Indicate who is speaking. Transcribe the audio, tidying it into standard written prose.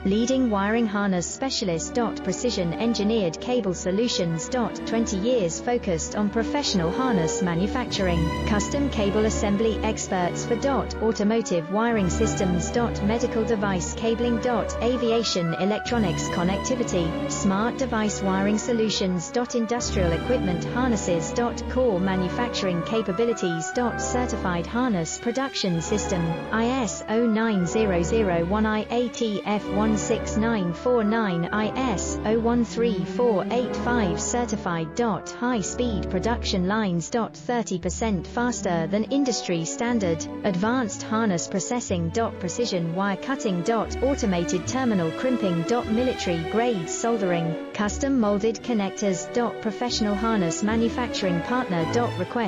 Speaker 1: Leading wiring harness specialist. Precision engineered cable solutions. 20 years focused on professional harness manufacturing. Custom cable assembly experts for automotive wiring systems. Medical device cabling. Aviation electronics connectivity. Smart device wiring solutions. Industrial equipment harnesses. Core manufacturing capabilities. Certified harness production system. ISO 9001 IATF 16949 ISO 13485 certified. High speed production lines. 30% faster than industry standard. Advanced harness processing. Precision wire cutting. Automated terminal crimping. Military grade soldering. Custom molded connectors. Professional harness manufacturing partner. Request